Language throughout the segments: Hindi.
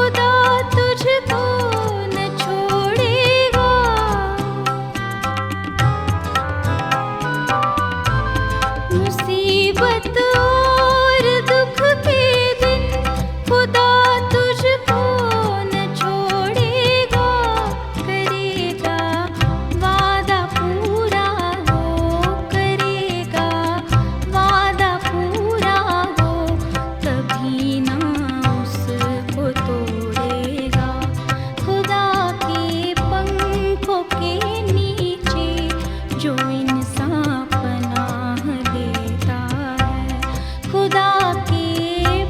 खुदा तुझको न छोड़ेगा। मुसीबत और दुख के दिन खुदा तुझको न छोड़ेगा। करेगा वादा पूरा हो, करेगा वादा पूरा हो, कभी ना उसको तोड़ेगा। खुदा के पंखों के नीचे जो इंसान पनाह लेता है, खुदा के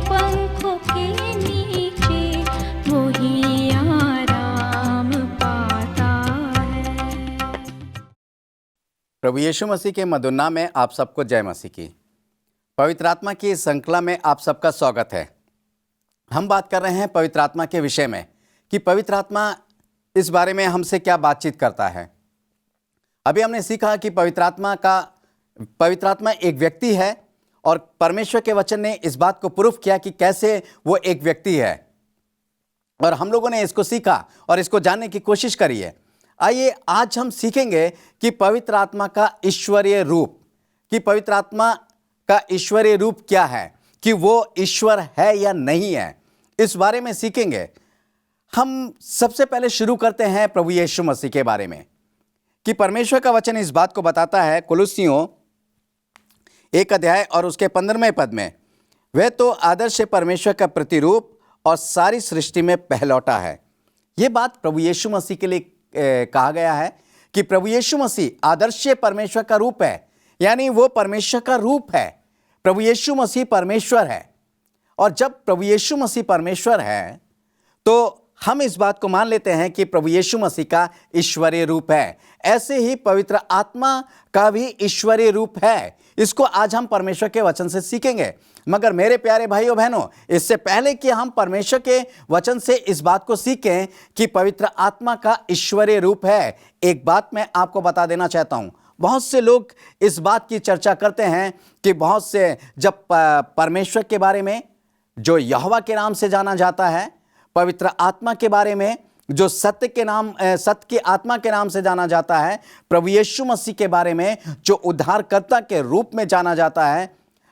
पंखों के नीचे वही आराम पाता है। प्रभु यीशु मसीह के मधुर नाम में आप सबको जय मसीह की। पवित्र आत्मा की इस श्रृंखला में आप सबका स्वागत है। हम बात कर रहे हैं पवित्र आत्मा के विषय में कि पवित्र आत्मा इस बारे में हमसे क्या बातचीत करता है। अभी हमने सीखा कि पवित्र आत्मा एक व्यक्ति है और परमेश्वर के वचन ने इस बात को प्रूफ किया कि कैसे वो एक व्यक्ति है, और हम लोगों ने इसको सीखा और इसको जानने की कोशिश करी है। आइए आज हम सीखेंगे कि पवित्र आत्मा का ईश्वरीय रूप, कि पवित्र आत्मा का ईश्वरीय रूप क्या है, कि वो ईश्वर है या नहीं है, इस बारे में सीखेंगे। हम सबसे पहले शुरू करते हैं प्रभु यीशु मसीह के बारे में, कि परमेश्वर का वचन इस बात को बताता है कुलुस्सियों 1 अध्याय और उसके 15वें पद में, वह तो आदर्श परमेश्वर का प्रतिरूप और सारी सृष्टि में पहलौठा है। ये बात प्रभु यीशु मसीह के लिए कहा गया है कि प्रभु यीशु मसीह आदर्श परमेश्वर का रूप है, यानी वो परमेश्वर का रूप है। प्रभु यीशु मसीह परमेश्वर है, और जब प्रभु यीशु मसीह परमेश्वर है तो हम इस बात को मान लेते हैं कि प्रभु यीशु मसीह का ईश्वरीय रूप है। ऐसे ही पवित्र आत्मा का भी ईश्वरीय रूप है। इसको आज हम परमेश्वर के वचन से सीखेंगे। मगर मेरे प्यारे भाइयों बहनों, इससे पहले कि हम परमेश्वर के वचन से इस बात को सीखें कि पवित्र आत्मा का ईश्वरीय रूप है, एक बात मैं आपको बता देना चाहता हूं। बहुत से लोग इस बात की चर्चा करते हैं कि बहुत से जब परमेश्वर के बारे में जो यहोवा के नाम से जाना जाता है, पवित्र आत्मा के बारे में जो सत्य की आत्मा के नाम से जाना जाता है, प्रभु यीशु मसीह के बारे में जो उद्धारकर्ता के रूप में जाना जाता है,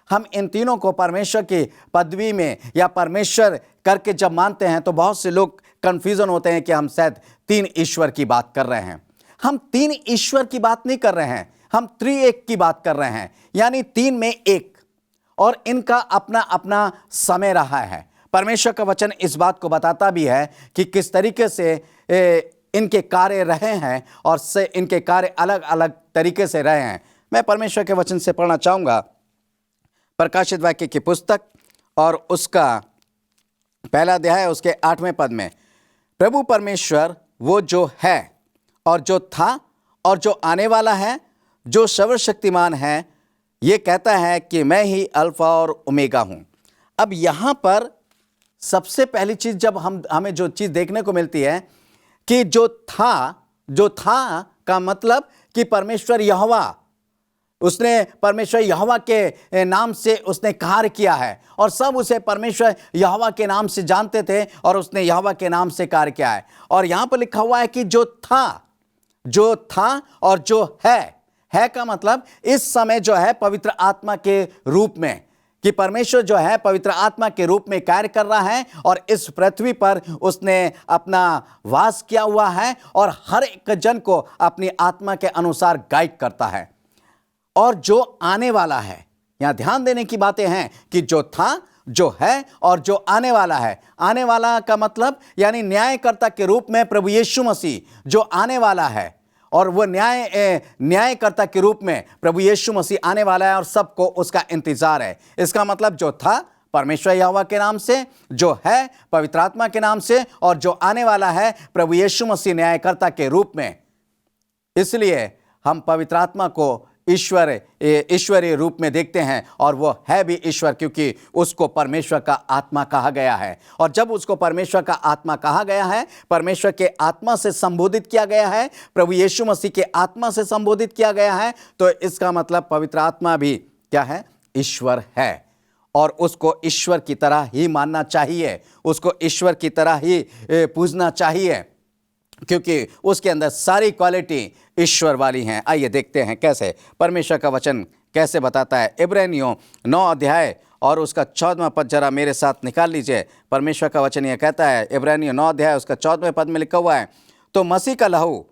हम इन तीनों को परमेश्वर की पदवी में या परमेश्वर करके जब मानते हैं तो बहुत से लोग कंफ्यूजन होते हैं कि हम शायद 3 ईश्वर की बात कर रहे हैं। हम 3 ईश्वर की बात नहीं कर रहे हैं, हम त्रिएक की बात कर रहे हैं, यानी 3 में 1, और इनका अपना अपना समय रहा है। परमेश्वर का वचन इस बात को बताता भी है कि किस तरीके से इनके कार्य रहे हैं और से इनके कार्य अलग अलग तरीके से रहे हैं। मैं परमेश्वर के वचन से पढ़ना चाहूँगा प्रकाशित वाक्य की पुस्तक और उसका 1 अध्याय उसके 8वें पद में, प्रभु परमेश्वर वो जो है और जो था और जो आने वाला है, जो सर्वशक्तिमान है, ये कहता है कि मैं ही अल्फा और ओमेगा हूँ। अब यहाँ पर सबसे पहली चीज़ जब हमें जो चीज़ देखने को मिलती है कि जो था का मतलब कि परमेश्वर यहोवा, उसने परमेश्वर यहोवा के नाम से उसने कार्य किया है और सब उसे परमेश्वर यहोवा के नाम से जानते थे और उसने यहोवा के नाम से कार्य किया है। और यहाँ पर लिखा हुआ है कि जो था और जो है का मतलब इस समय जो है पवित्र आत्मा के रूप में, कि परमेश्वर जो है पवित्र आत्मा के रूप में कार्य कर रहा है और इस पृथ्वी पर उसने अपना वास किया हुआ है और हर एक जन को अपनी आत्मा के अनुसार गाइड करता है। और जो आने वाला है, यहाँ ध्यान देने की बातें हैं कि जो था, जो है और जो आने वाला है। आने वाला का मतलब यानी न्यायकर्ता के रूप में प्रभु यीशु मसीह जो आने वाला है, और वो न्यायकर्ता के रूप में प्रभु यीशु मसीह आने वाला है और सबको उसका इंतजार है। इसका मतलब जो था परमेश्वर यहोवा के नाम से, जो है पवित्र आत्मा के नाम से, और जो आने वाला है प्रभु यीशु मसीह न्यायकर्ता के रूप में। इसलिए हम पवित्र आत्मा को ईश्वरीय रूप में देखते हैं और वो है भी ईश्वर, क्योंकि उसको परमेश्वर का आत्मा कहा गया है। और जब उसको परमेश्वर का आत्मा कहा गया है, परमेश्वर के आत्मा से संबोधित किया गया है, प्रभु यीशु मसीह के आत्मा से संबोधित किया गया है, तो इसका मतलब पवित्र आत्मा भी क्या है? ईश्वर है। और उसको ईश्वर की तरह ही मानना चाहिए, उसको ईश्वर की तरह ही पूजना चाहिए, क्योंकि उसके अंदर सारी क्वालिटी ईश्वर वाली हैं। आइए देखते हैं कैसे परमेश्वर का वचन कैसे बताता है। इब्रानियों 9 अध्याय और उसका 14वां पद जरा मेरे साथ निकाल लीजिए। परमेश्वर का वचन यह कहता है, इब्रानियों 9 अध्याय उसका 14वें पद में लिखा हुआ है, तो मसीह का लहू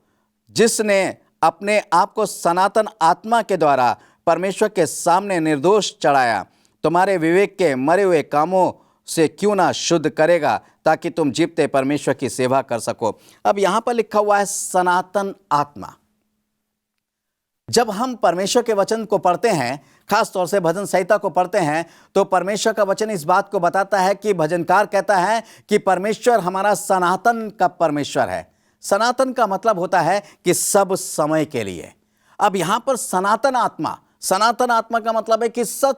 जिसने अपने आप को सनातन आत्मा के द्वारा परमेश्वर के सामने निर्दोष चढ़ाया, तुम्हारे विवेक के मरे हुए कामों से क्यों ना शुद्ध करेगा, ताकि तुम जीवते परमेश्वर की सेवा कर सको। अब यहां पर लिखा हुआ है सनातन आत्मा। जब हम परमेश्वर के वचन को पढ़ते हैं, खास तौर से भजन संहिता को पढ़ते हैं, तो परमेश्वर का वचन इस बात को बताता है कि भजनकार कहता है कि परमेश्वर हमारा सनातन का परमेश्वर है। सनातन का मतलब होता है कि सब समय के लिए। अब यहां पर सनातन आत्मा का मतलब है कि सब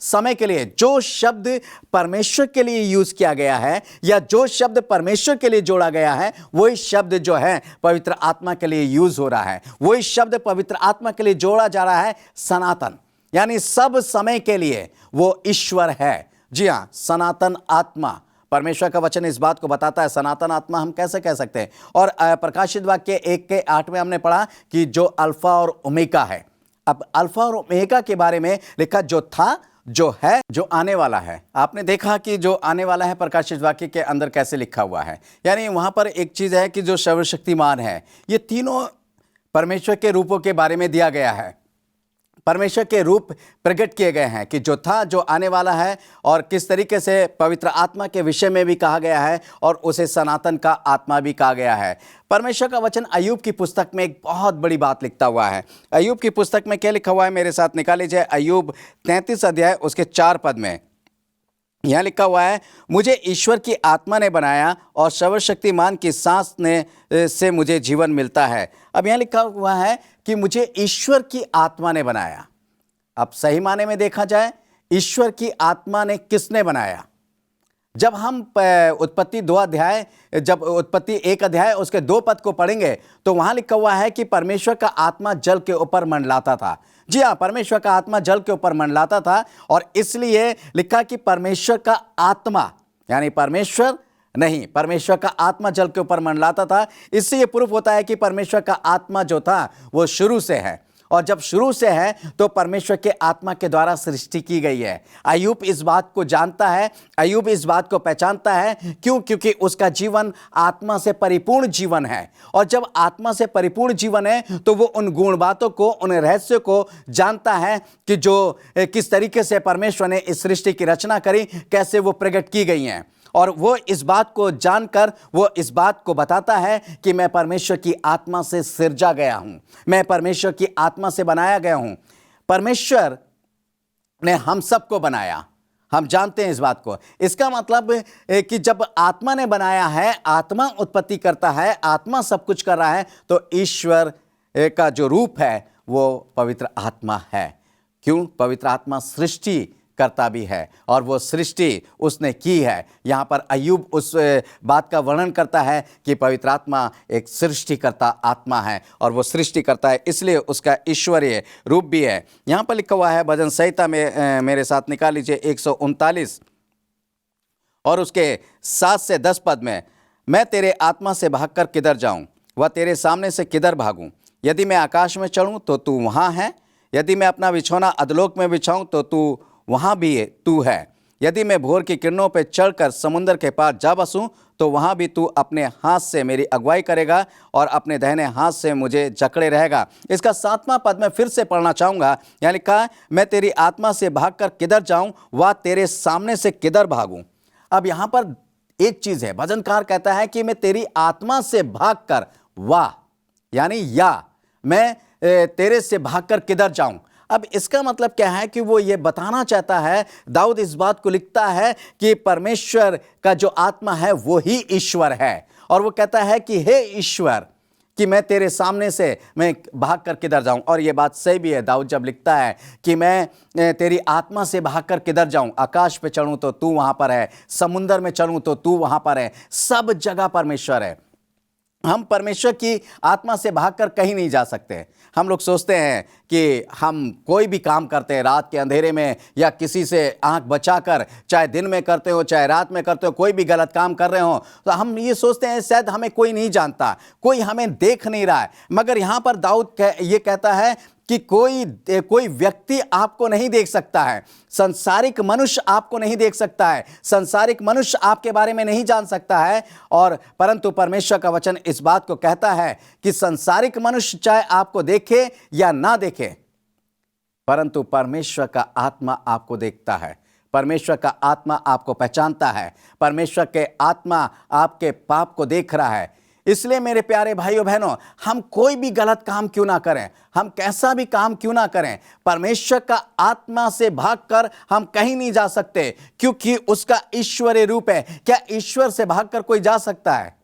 समय के लिए। जो शब्द परमेश्वर के लिए यूज किया गया है या जो शब्द परमेश्वर के लिए जोड़ा गया है, वही शब्द जो है पवित्र आत्मा के लिए यूज हो रहा है, वही शब्द पवित्र आत्मा के लिए जोड़ा जा रहा है सनातन, यानी सब समय के लिए वो ईश्वर है। जी हां, सनातन आत्मा। परमेश्वर का वचन इस बात को बताता है। सनातन आत्मा हम कैसे कह सकते हैं? और प्रकाशित वाक्य 1:8 में हमने पढ़ा कि जो अल्फा और ओमेगा है। अब अल्फा और ओमेगा के बारे में लिखा, जो था, जो है, जो आने वाला है। आपने देखा कि जो आने वाला है प्रकाशित वाक्य के अंदर कैसे लिखा हुआ है, यानी वहां पर एक चीज है कि जो सर्वशक्तिमान है। ये तीनों परमेश्वर के रूपों के बारे में दिया गया है। परमेश्वर के रूप प्रकट किए गए हैं कि जो था, जो आने वाला है, और किस तरीके से पवित्र आत्मा के विषय में भी कहा गया है और उसे सनातन का आत्मा भी कहा गया है। परमेश्वर का वचन अय्यूब की पुस्तक में एक बहुत बड़ी बात लिखता हुआ है। अय्यूब की पुस्तक में क्या लिखा हुआ है, मेरे साथ निकाल लीजिए। अय्यूब 33 अध्याय उसके 4 पद में यहाँ लिखा हुआ है, मुझे ईश्वर की आत्मा ने बनाया और सर्वशक्तिमान की सांस से मुझे जीवन मिलता है। अब यहाँ लिखा हुआ है कि मुझे ईश्वर की आत्मा ने बनाया। अब सही माने में देखा जाए, ईश्वर की आत्मा ने किसने बनाया? जब हम उत्पत्ति 2 अध्याय, जब उत्पत्ति 1 अध्याय उसके 2 पद को पढ़ेंगे, तो वहां लिखा हुआ है कि परमेश्वर का आत्मा जल के ऊपर मंडलाता था। जी हाँ, परमेश्वर का आत्मा जल के ऊपर मंडलाता था, और इसलिए लिखा कि परमेश्वर का आत्मा, यानी परमेश्वर नहीं, परमेश्वर का आत्मा जल के ऊपर मंडलाता था। इससे यह प्रूफ होता है कि परमेश्वर का आत्मा जो था वो शुरू से है, और जब शुरू से है तो परमेश्वर के आत्मा के द्वारा सृष्टि की गई है। अय्यूब इस बात को जानता है, अय्यूब इस बात को पहचानता है। क्यों? क्योंकि उसका जीवन आत्मा से परिपूर्ण जीवन है, और जब आत्मा से परिपूर्ण जीवन है तो वो उन गुण बातों को, उन रहस्य को जानता है कि जो किस तरीके से परमेश्वर ने इस सृष्टि की रचना करी, कैसे वो प्रकट की गई हैं। और वो इस बात को जानकर वो इस बात को बताता है कि मैं परमेश्वर की आत्मा से सिरजा गया हूं, मैं परमेश्वर की आत्मा से बनाया गया हूं। परमेश्वर ने हम सबको बनाया, हम जानते हैं इस बात को। इसका मतलब कि जब आत्मा ने बनाया है, आत्मा उत्पत्ति करता है, आत्मा सब कुछ कर रहा है, तो ईश्वर का जो रूप है वो पवित्र आत्मा है। क्यों? पवित्र आत्मा सृष्टि करता भी है, और वो सृष्टि उसने की है। यहाँ पर अय्यूब उस बात का वर्णन करता है कि पवित्र आत्मा एक सृष्टिकर्ता आत्मा है, और वो सृष्टि करता है, इसलिए उसका ईश्वरीय रूप भी है। यहाँ पर लिखा हुआ है भजन संहिता में, मेरे साथ निकाल लीजिए 139 और उसके 7 से 10 पद में, मैं तेरे आत्मा से भागकर किधर जाऊं, वह तेरे सामने से किधर भागूं? यदि मैं आकाश में चढ़ूं तो तू वहाँ है, यदि मैं अपना बिछौना अधोलोक में बिछाऊं तो तू वहाँ भी तू है। यदि मैं भोर की किरणों पर चढ़कर समुद्र के पार जा बसूं तो वहाँ भी तू अपने हाथ से मेरी अगुवाई करेगा और अपने दाहिने हाथ से मुझे जकड़े रहेगा। इसका 7वां पद मैं फिर से पढ़ना चाहूँगा। यहाँ लिखा है, मैं तेरी आत्मा से भागकर किधर जाऊँ, वह तेरे सामने से किधर भागूँ। अब यहाँ पर एक चीज़ है, भजनकार कहता है कि मैं तेरी आत्मा से भागकर, वाह, यानी या मैं तेरे से भागकर किधर जाऊँ। अब इसका मतलब क्या है कि वो ये बताना चाहता है, दाऊद इस बात को लिखता है कि परमेश्वर का जो आत्मा है वो ही ईश्वर है, और वो कहता है कि हे ईश्वर, कि मैं तेरे सामने से मैं भाग कर किधर जाऊं। और ये बात सही भी है। दाऊद जब लिखता है कि मैं तेरी आत्मा से भाग कर किधर जाऊं, आकाश पे चढ़ूं तो तू वहां पर है, समुंदर में चढ़ूं तो तू वहां पर है, सब जगह परमेश्वर है। हम परमेश्वर की आत्मा से भागकर कहीं नहीं जा सकते। हम लोग सोचते हैं कि हम कोई भी काम करते हैं रात के अंधेरे में या किसी से आंख बचाकर, चाहे दिन में करते हो चाहे रात में करते हो, कोई भी गलत काम कर रहे हो तो हम ये सोचते हैं शायद हमें कोई नहीं जानता, कोई हमें देख नहीं रहा है। मगर यहाँ पर दाऊद ये कहता है कि कोई व्यक्ति आपको नहीं देख सकता है, संसारिक मनुष्य आपको नहीं देख सकता है, संसारिक मनुष्य आपके बारे में नहीं जान सकता है। और परंतु परमेश्वर का वचन इस बात को कहता है कि संसारिक मनुष्य चाहे आपको देखे या ना देखे, परंतु परमेश्वर का आत्मा आपको देखता है, परमेश्वर का आत्मा आपको पहचानता है, परमेश्वर के आत्मा आपके पाप को देख रहा है। इसलिए मेरे प्यारे भाइयों बहनों, हम कोई भी गलत काम क्यों ना करें, हम कैसा भी काम क्यों ना करें, परमेश्वर का आत्मा से भागकर हम कहीं नहीं जा सकते, क्योंकि उसका ईश्वरीय रूप है। क्या ईश्वर से भागकर कोई जा सकता है?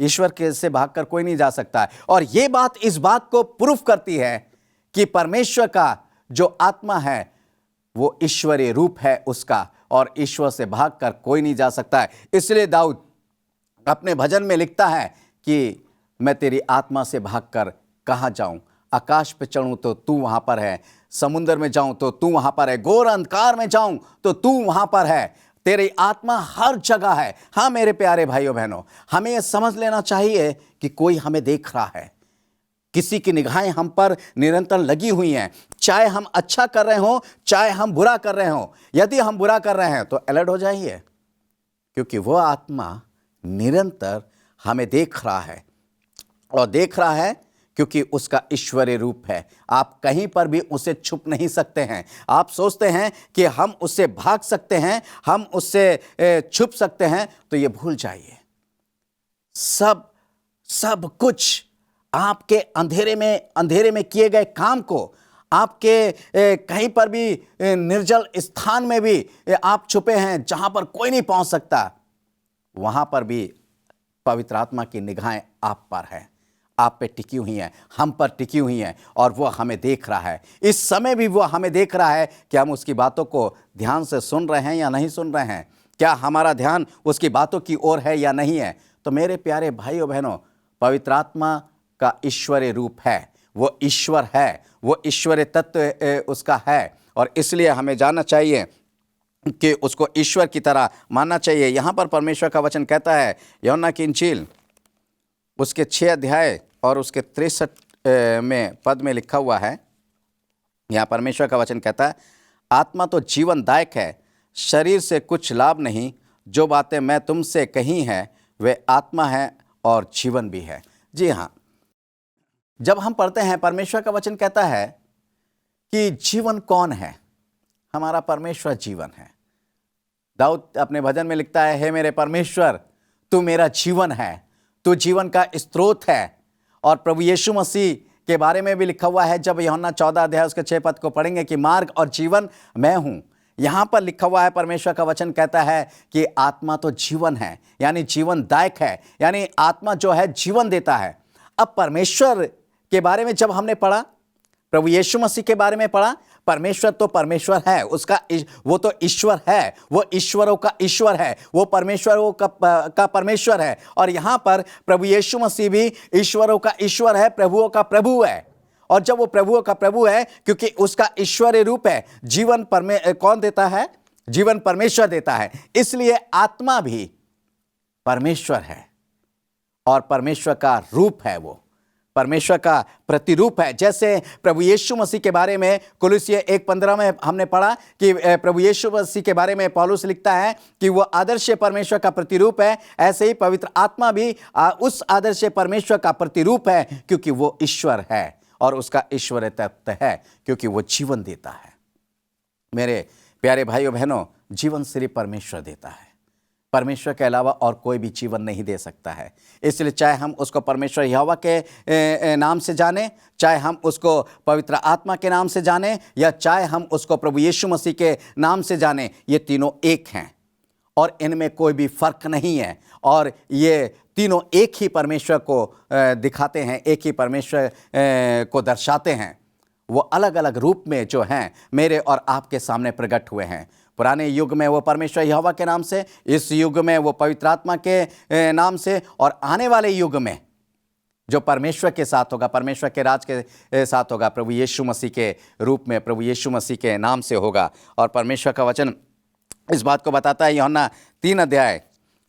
ईश्वर के से भागकर कोई नहीं जा सकता है। और यह बात इस बात को प्रूफ करती है कि परमेश्वर का जो आत्मा है वो ईश्वरीय रूप है उसका, और ईश्वर से भागकर कोई नहीं जा सकता है। इसलिए दाऊद अपने भजन में लिखता है कि मैं तेरी आत्मा से भागकर कहाँ जाऊं, आकाश पे चढ़ूं तो तू वहां पर है, समुद्र में जाऊं तो तू वहां पर है, घोर अंधकार में जाऊं तो तू वहां पर है, तेरी आत्मा हर जगह है। हाँ मेरे प्यारे भाइयों बहनों, हमें यह समझ लेना चाहिए कि कोई हमें देख रहा है, किसी की निगाहें हम पर निरंतर लगी हुई हैं, चाहे हम अच्छा कर रहे हो चाहे हम बुरा कर रहे हो। यदि हम बुरा कर रहे हैं तो अलर्ट हो जाइए, क्योंकि वो आत्मा निरंतर हमें देख रहा है, और देख रहा है क्योंकि उसका ईश्वरीय रूप है। आप कहीं पर भी उसे छुप नहीं सकते हैं। आप सोचते हैं कि हम उससे भाग सकते हैं, हम उससे छुप सकते हैं, तो ये भूल जाइए। सब कुछ आपके अंधेरे में किए गए काम को, आपके कहीं पर भी निर्जल स्थान में भी आप छुपे हैं जहां पर कोई नहीं पहुंच सकता, वहां पर भी पवित्र आत्मा की निगाहें आप पर है, आप पे टिकी हुई हैं, हम पर टिकी हुई हैं, और वो हमें देख रहा है। इस समय भी वो हमें देख रहा है कि हम उसकी बातों को ध्यान से सुन रहे हैं या नहीं सुन रहे हैं, क्या हमारा ध्यान उसकी बातों की ओर है या नहीं है। तो मेरे प्यारे भाइयों बहनों, पवित्र आत्मा का ईश्वरीय रूप है, वो ईश्वर है, वो ईश्वरीय तत्व उसका है, और इसलिए हमें जानना चाहिए कि उसको ईश्वर की तरह मानना चाहिए। यहाँ पर परमेश्वर का वचन कहता है, यूहन्ना की इंजील उसके 6 अध्याय और उसके 63 में पद में लिखा हुआ है। यहाँ परमेश्वर का वचन कहता है, आत्मा तो जीवनदायक है, शरीर से कुछ लाभ नहीं। जो बातें मैं तुमसे कही हैं वे आत्मा है और जीवन भी है। जी हाँ, जब हम पढ़ते हैं परमेश्वर का वचन कहता है कि जीवन कौन है, हमारा परमेश्वर जीवन है। दाऊद अपने भजन में लिखता है, हे मेरे परमेश्वर तू मेरा जीवन है, तू जीवन का स्रोत है। और प्रभु यीशु मसीह के बारे में भी लिखा हुआ है, जब यूहन्ना 14 अध्याय उसके 6 पद को पढ़ेंगे कि मार्ग और जीवन मैं हूं। यहां पर लिखा हुआ है, परमेश्वर का वचन कहता है कि आत्मा तो जीवन है, यानी जीवनदायक है, यानी आत्मा जो है जीवन देता है। अब परमेश्वर के बारे में जब हमने पढ़ा, प्रभु यीशु मसीह के बारे में पढ़ा, परमेश्वर तो परमेश्वर है, उसका वो तो ईश्वर है, वो ईश्वरों का ईश्वर है, वो परमेश्वरों का परमेश्वर है। और यहाँ पर प्रभु यीशु मसीह भी ईश्वरों का ईश्वर है, प्रभुओं का प्रभु है। और जब वो प्रभुओं का प्रभु है, क्योंकि उसका ईश्वरीय रूप है, जीवन कौन देता है? जीवन परमेश्वर देता है। इसलिए आत्मा भी परमेश्वर है और परमेश्वर का रूप है, वो परमेश्वर का प्रतिरूप है। जैसे प्रभु यीशु मसीह के बारे में कुलुस्सी 1:15 में हमने पढ़ा कि प्रभु यीशु मसीह के बारे में पौलुस लिखता है कि वो आदर्श परमेश्वर का प्रतिरूप है। ऐसे ही पवित्र आत्मा भी उस आदर्श परमेश्वर का प्रतिरूप है, क्योंकि वो ईश्वर है और उसका ईश्वरीय तत्व है, क्योंकि वो जीवन देता है। मेरे प्यारे भाइयों बहनों, जीवन सिर्फ परमेश्वर देता है, परमेश्वर के अलावा और कोई भी जीवन नहीं दे सकता है। इसलिए चाहे हम उसको परमेश्वर यहोवा के नाम से जाने, चाहे हम उसको पवित्र आत्मा के नाम से जाने, या चाहे हम उसको प्रभु यीशु मसीह के नाम से जाने, ये तीनों एक हैं और इनमें कोई भी फर्क नहीं है। और ये तीनों एक ही परमेश्वर को दिखाते हैं, एक ही परमेश्वर को दर्शाते हैं। वो अलग अलग रूप में जो हैं मेरे और आपके सामने प्रकट हुए हैं। पुराने युग में वो परमेश्वर यहोवा के नाम से, इस युग में वो पवित्र आत्मा के नाम से, और आने वाले युग में जो परमेश्वर के साथ होगा, परमेश्वर के राज के साथ होगा, प्रभु यीशु मसीह के रूप में, प्रभु यीशु मसीह के नाम से होगा। और परमेश्वर का वचन इस बात को बताता है। यूहन्ना 3 अध्याय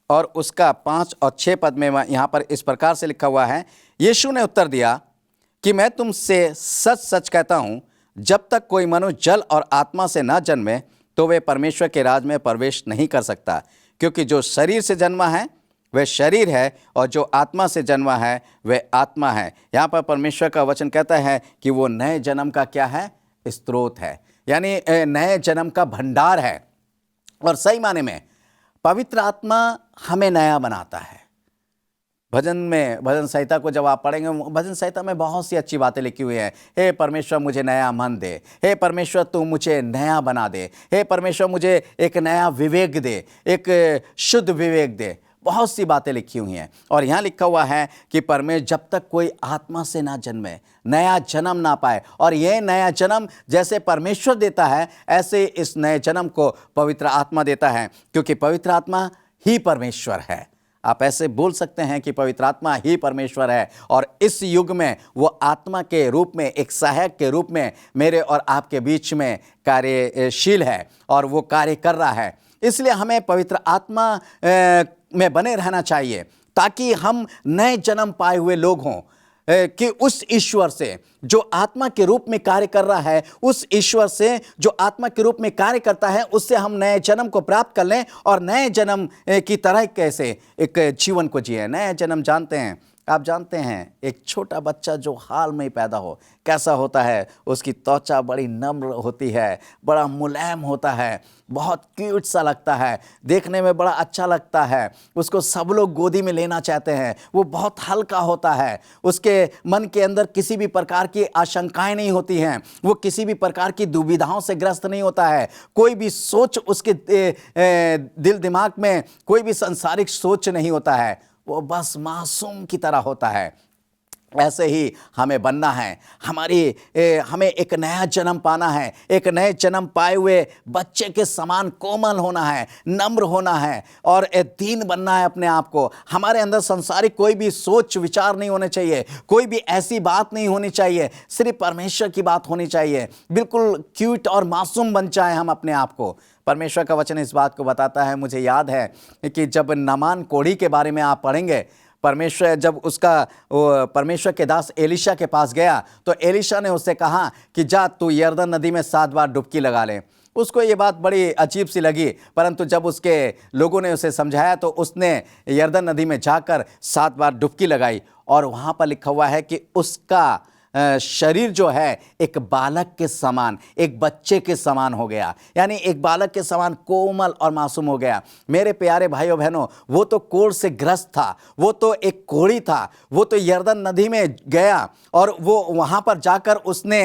और उसका 5 और 6 पद में यहाँ पर इस प्रकार से लिखा हुआ है, यीशु ने उत्तर दिया कि मैं तुमसे सच सच कहता हूँ, जब तक कोई मनुष्य जल और आत्मा से न जन्मे तो वे परमेश्वर के राज में प्रवेश नहीं कर सकता। क्योंकि जो शरीर से जन्मा है वह शरीर है, और जो आत्मा से जन्मा है वह आत्मा है। यहाँ पर परमेश्वर का वचन कहता है कि वो नए जन्म का क्या है? स्रोत है, यानी नए जन्म का भंडार है। और सही माने में पवित्र आत्मा हमें नया बनाता है। भजन संहिता को जब आप पढ़ेंगे, भजन संहिता में बहुत सी अच्छी बातें लिखी हुई हैं। हे परमेश्वर मुझे नया मन दे, हे परमेश्वर तू मुझे नया बना दे, हे परमेश्वर मुझे एक नया विवेक दे, एक शुद्ध विवेक दे। बहुत सी बातें लिखी हुई हैं। और यहाँ लिखा हुआ है कि परमेश्वर जब तक कोई आत्मा से ना जन्मे, नया जन्म ना पाए, और यह नया जन्म जैसे परमेश्वर देता है ऐसे इस नए जन्म को पवित्र आत्मा देता है, क्योंकि पवित्र आत्मा ही परमेश्वर है। आप ऐसे बोल सकते हैं कि पवित्र आत्मा ही परमेश्वर है, और इस युग में वो आत्मा के रूप में, एक सहायक के रूप में मेरे और आपके बीच में कार्यशील है और वो कार्य कर रहा है। इसलिए हमें पवित्र आत्मा में बने रहना चाहिए, ताकि हम नए जन्म पाए हुए लोग हों, कि उस ईश्वर से जो आत्मा के रूप में कार्य कर रहा है, उस ईश्वर से जो आत्मा के रूप में कार्य करता है, उससे हम नए जन्म को प्राप्त कर लें और नए जन्म की तरह कैसे एक जीवन को जिए। नए जन्म जानते हैं, आप जानते हैं, एक छोटा बच्चा जो हाल में ही पैदा हो कैसा होता है? उसकी त्वचा बड़ी नम्र होती है, बड़ा मुलायम होता है, बहुत क्यूट सा लगता है, देखने में बड़ा अच्छा लगता है, उसको सब लोग गोदी में लेना चाहते हैं। वो बहुत हल्का होता है, उसके मन के अंदर किसी भी प्रकार की आशंकाएं नहीं होती हैं, वो किसी भी प्रकार की दुविधाओं से ग्रस्त नहीं होता है, कोई भी सोच उसके दिल दिमाग में कोई भी सांसारिक सोच नहीं होता है, वो बस मासूम की तरह होता है। ऐसे ही हमें बनना है, हमें एक नया जन्म पाना है, एक नए जन्म पाए हुए बच्चे के समान कोमल होना है, नम्र होना है और दीन बनना है अपने आप को। हमारे अंदर संसारिक कोई भी सोच विचार नहीं होने चाहिए, कोई भी ऐसी बात नहीं होनी चाहिए, सिर्फ परमेश्वर की बात होनी चाहिए। बिल्कुल क्यूट और मासूम बन जाए हम अपने आप को। परमेश्वर का वचन इस बात को बताता है। मुझे याद है कि जब नामान कोढ़ी के बारे में आप पढ़ेंगे, परमेश्वर जब परमेश्वर के दास एलिशा के पास गया तो एलिशा ने उससे कहा कि जा तू यरदन नदी में 7 बार डुबकी लगा ले। उसको ये बात बड़ी अजीब सी लगी, परंतु जब उसके लोगों ने उसे समझाया तो उसने यरदन नदी में जाकर 7 बार डुबकी लगाई, और वहाँ पर लिखा हुआ है कि उसका शरीर जो है एक बालक के समान, एक बच्चे के समान हो गया, यानी एक बालक के समान कोमल और मासूम हो गया। मेरे प्यारे भाइयों बहनों, वो तो कोढ़ से ग्रस्त था, वो तो एक कोढ़ी था, वो तो यरदन नदी में गया और वो वहाँ पर जाकर उसने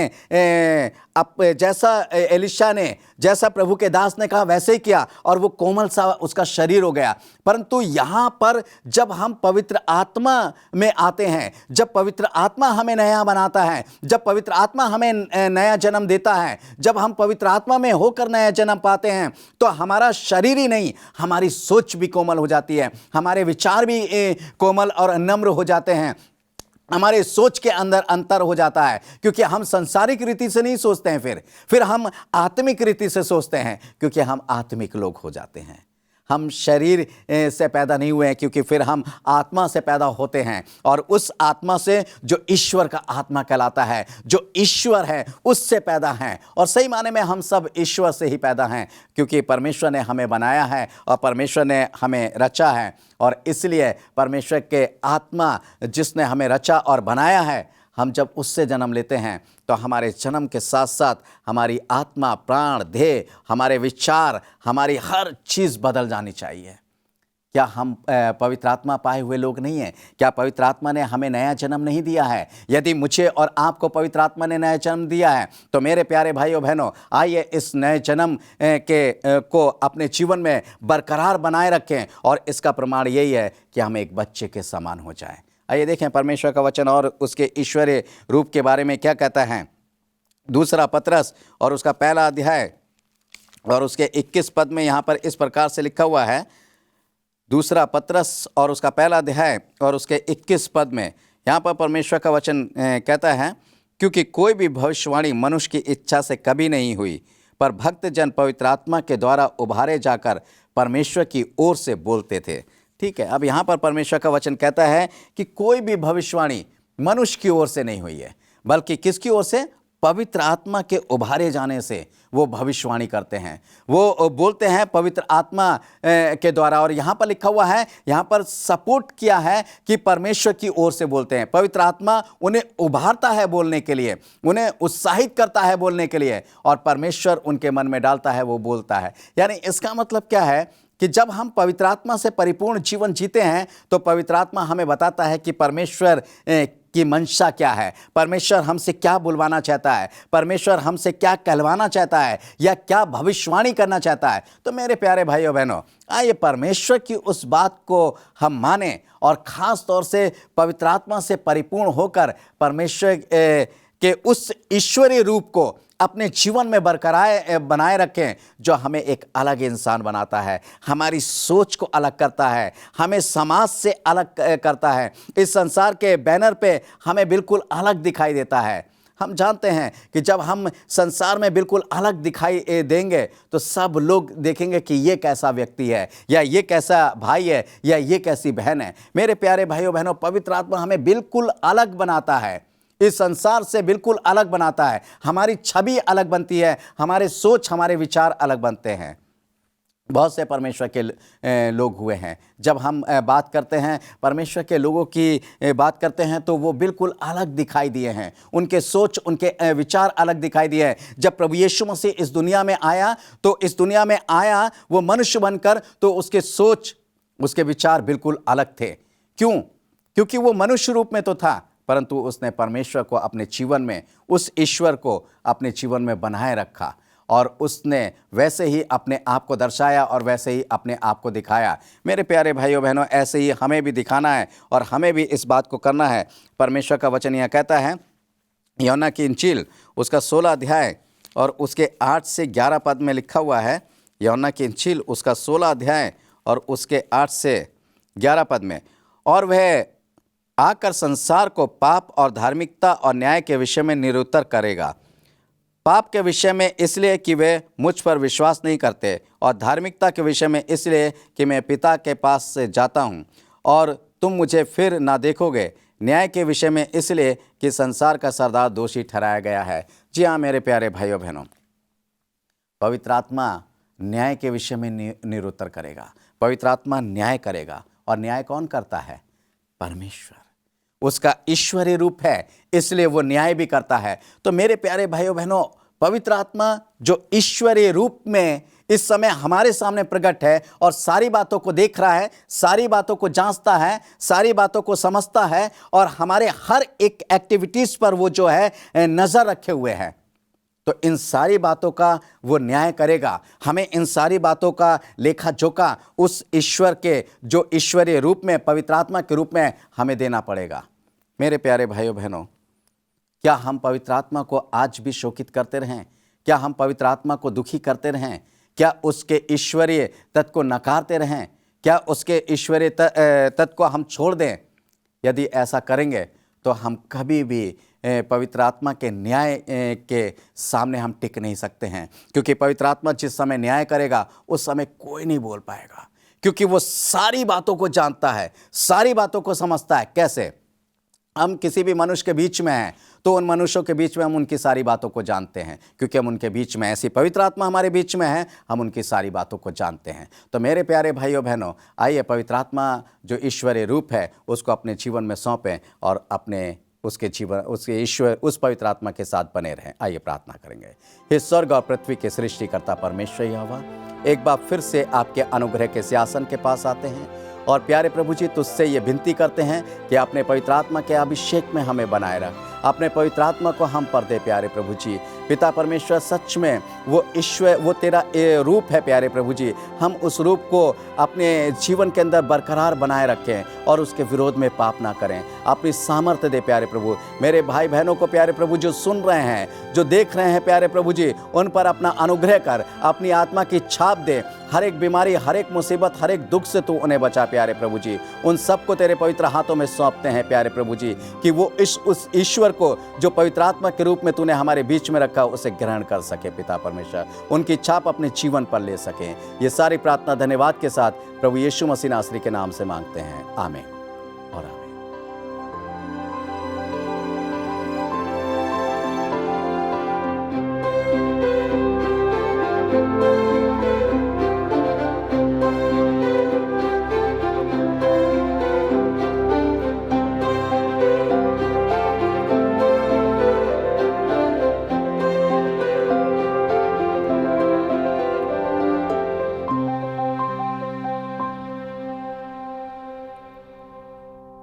अब जैसा एलिशा ने, जैसा प्रभु के दास ने कहा वैसे ही किया और वो कोमल सा उसका शरीर हो गया। परंतु यहाँ पर जब हम पवित्र आत्मा में आते हैं, जब पवित्र आत्मा हमें नया बनाता है, जब पवित्र आत्मा हमें नया जन्म देता है, जब हम पवित्र आत्मा में होकर नया जन्म पाते हैं, तो हमारा शरीर ही नहीं, हमारी सोच भी कोमल हो जाती है, हमारे विचार भी कोमल और नम्र हो जाते हैं, हमारे सोच के अंदर अंतर हो जाता है, क्योंकि हम संसारिक रीति से नहीं सोचते हैं, फिर हम आत्मिक रीति से सोचते हैं, क्योंकि हम आत्मिक लोग हो जाते हैं। हम शरीर से पैदा नहीं हुए हैं, क्योंकि फिर हम आत्मा से पैदा होते हैं, और उस आत्मा से जो ईश्वर का आत्मा कहलाता है, जो ईश्वर है उससे पैदा हैं। और सही माने में हम सब ईश्वर से ही पैदा हैं, क्योंकि परमेश्वर ने हमें बनाया है और परमेश्वर ने हमें रचा है। और इसलिए परमेश्वर के आत्मा जिसने हमें रचा और बनाया है, हम जब उससे जन्म लेते हैं तो हमारे जन्म के साथ साथ हमारी आत्मा, प्राण, देह, हमारे विचार, हमारी हर चीज़ बदल जानी चाहिए। क्या हम पवित्र आत्मा पाए हुए लोग नहीं हैं? क्या पवित्र आत्मा ने हमें नया जन्म नहीं दिया है? यदि मुझे और आपको पवित्र आत्मा ने नया जन्म दिया है तो मेरे प्यारे भाइयों बहनों, आइए इस नए जन्म को अपने जीवन में बरकरार बनाए रखें, और इसका प्रमाण यही है कि हम एक बच्चे के समान हो जाएं। आइए देखें परमेश्वर का वचन और उसके ईश्वरीय रूप के बारे में क्या कहता है। 2 पतरस और उसका 1 अध्याय और उसके 21 पद में यहाँ पर इस प्रकार से लिखा हुआ है, दूसरा पत्रस और उसका पहला अध्याय और उसके 21 पद में यहाँ पर परमेश्वर का वचन कहता है, क्योंकि कोई भी भविष्यवाणी मनुष्य की इच्छा से कभी नहीं हुई, पर भक्त जन पवित्र आत्मा के द्वारा उभारे जाकर परमेश्वर की ओर से बोलते थे। ठीक है, अब यहाँ पर परमेश्वर का वचन कहता है कि कोई भी भविष्यवाणी मनुष्य की ओर से नहीं हुई है, बल्कि किसकी ओर से? पवित्र आत्मा के उभारे जाने से वो भविष्यवाणी करते हैं, वो बोलते हैं पवित्र आत्मा के द्वारा। और यहाँ पर लिखा हुआ है, यहाँ पर सपोर्ट किया है कि परमेश्वर की ओर से बोलते हैं। पवित्र आत्मा उन्हें उभारता है बोलने के लिए, उन्हें उत्साहित करता है बोलने के लिए, और परमेश्वर उनके मन में डालता है, वो बोलता है। यानी इसका मतलब क्या है कि जब हम पवित्र आत्मा से परिपूर्ण जीवन जीते हैं तो पवित्र आत्मा हमें बताता है कि परमेश्वर की मंशा क्या है, परमेश्वर हमसे क्या बुलवाना चाहता है, परमेश्वर हमसे क्या कहलवाना चाहता है या क्या भविष्यवाणी करना चाहता है। तो मेरे प्यारे भाइयों बहनों, आइए परमेश्वर की उस बात को हम माने और ख़ास तौर से पवित्र आत्मा से परिपूर्ण होकर परमेश्वर के उस ईश्वरीय रूप को अपने जीवन में बरकरार बनाए रखें, जो हमें एक अलग इंसान बनाता है, हमारी सोच को अलग करता है, हमें समाज से अलग करता है, इस संसार के बैनर पे हमें बिल्कुल अलग दिखाई देता है। हम जानते हैं कि जब हम संसार में बिल्कुल अलग दिखाई देंगे तो सब लोग देखेंगे कि ये कैसा व्यक्ति है, या ये कैसा भाई है, या ये कैसी बहन है। मेरे प्यारे भाइयों बहनों, पवित्र आत्मा हमें बिल्कुल अलग बनाता है, इस संसार से बिल्कुल अलग बनाता है, हमारी छवि अलग बनती है, हमारे सोच, हमारे विचार अलग बनते हैं। बहुत से परमेश्वर के लोग हुए हैं, जब हम बात करते हैं परमेश्वर के लोगों की बात करते हैं तो वो बिल्कुल अलग दिखाई दिए हैं, उनके सोच, उनके विचार अलग दिखाई दिए हैं। जब प्रभु यीशु मसीह इस दुनिया में आया तो इस दुनिया में आया वो मनुष्य बनकर, तो उसके सोच, उसके विचार बिल्कुल अलग थे। क्यों? क्योंकि वो मनुष्य रूप में तो था, परंतु उसने परमेश्वर को अपने जीवन में, उस ईश्वर को अपने जीवन में बनाए रखा, और उसने वैसे ही अपने आप को दर्शाया और वैसे ही अपने आप को दिखाया। मेरे प्यारे भाइयों बहनों, ऐसे ही हमें भी दिखाना है और हमें भी इस बात को करना है। परमेश्वर का वचन यह कहता है, यूहन्ना की इंजील उसका 16 अध्याय और उसके 8 से 11 पद में लिखा हुआ है। यूहन्ना की इंजील उसका 16 अध्याय और उसके 8 से 11 पद में, और वह आकर संसार को पाप और धार्मिकता और न्याय के विषय में निरुत्तर करेगा। पाप के विषय में इसलिए कि वे मुझ पर विश्वास नहीं करते, और धार्मिकता के विषय में इसलिए कि मैं पिता के पास से जाता हूँ और तुम मुझे फिर ना देखोगे। न्याय के विषय में इसलिए कि संसार का सरदार दोषी ठहराया गया है। जी हाँ मेरे प्यारे भाइयों बहनों, पवित्र आत्मा न्याय के विषय में निरुत्तर करेगा, पवित्र आत्मा न्याय करेगा। और न्याय कौन करता है? परमेश्वर, उसका ईश्वरीय रूप है, इसलिए वो न्याय भी करता है। तो मेरे प्यारे भाइयों बहनों, पवित्र आत्मा जो ईश्वरीय रूप में इस समय हमारे सामने प्रकट है और सारी बातों को देख रहा है, सारी बातों को जांचता है, सारी बातों को समझता है, और हमारे हर एक एक्टिविटीज पर वो जो है नजर रखे हुए हैं, तो इन सारी बातों का वो न्याय करेगा। हमें इन सारी बातों का लेखा जोखा उस ईश्वर के जो ईश्वरीय रूप में, पवित्र आत्मा के रूप में हमें देना पड़ेगा। मेरे प्यारे भाइयों बहनों, क्या हम पवित्र आत्मा को आज भी शोकित करते रहें? क्या हम पवित्र आत्मा को दुखी करते रहें? क्या उसके ईश्वरीय तत्व को नकारते रहें? क्या उसके ईश्वरीय तत्व को हम छोड़ दें? यदि ऐसा करेंगे तो हम कभी भी पवित्र आत्मा के न्याय के सामने हम टिक नहीं सकते हैं, क्योंकि पवित्र आत्मा जिस समय न्याय करेगा उस समय कोई नहीं बोल पाएगा, क्योंकि वो सारी बातों को जानता है, सारी बातों को समझता है। कैसे? हम किसी भी मनुष्य के बीच में हैं तो उन मनुष्यों के बीच में हम उनकी सारी बातों को जानते हैं, क्योंकि हम उनके बीच में, ऐसी पवित्र आत्मा हमारे बीच में है, हम उनकी सारी बातों को जानते हैं। तो मेरे प्यारे भाइयों बहनों, आइए पवित्र आत्मा जो ईश्वरीय रूप है उसको अपने जीवन में सौंपें और अपने उसके जीवन, उसके ईश्वर, उस पवित्र आत्मा के साथ बने रहें। आइए प्रार्थना करेंगे। हे स्वर्ग और पृथ्वी के सृष्टिकर्ता परमेश्वर यहोवा, एक बार फिर से आपके अनुग्रह के सिंहासन के पास आते हैं और प्यारे प्रभु जी, तुझसे ये विनती करते हैं कि अपने पवित्र आत्मा के अभिषेक में हमें बनाए रख। अपने पवित्र आत्मा को हम पर दे प्यारे प्रभु जी। पिता परमेश्वर, सच में वो ईश्वर, वो तेरा रूप है प्यारे प्रभु जी। हम उस रूप को अपने जीवन के अंदर बरकरार बनाए रखें और उसके विरोध में पाप ना करें। अपनी सामर्थ्य दे प्यारे प्रभु। मेरे भाई बहनों को प्यारे प्रभु जो सुन रहे हैं, जो देख रहे हैं प्यारे प्रभु जी, उन पर अपना अनुग्रह कर, अपनी आत्मा की छाप दे। हर एक बीमारी, हर एक मुसीबत, हर एक दुख से तू उन्हें बचा प्यारे प्रभु जी। उन सबको तेरे पवित्र हाथों में सौंपते हैं प्यारे प्रभु जी, कि वो उस ईश्वर को जो पवित्र आत्मा के रूप में तूने हमारे बीच में रखा, उसे ग्रहण कर सके पिता परमेश्वर, उनकी छाप अपने जीवन पर ले सकें। ये सारी प्रार्थना धन्यवाद के साथ प्रभु यीशु मसीह नासरी के नाम से मांगते हैं, आमीन और आमीन।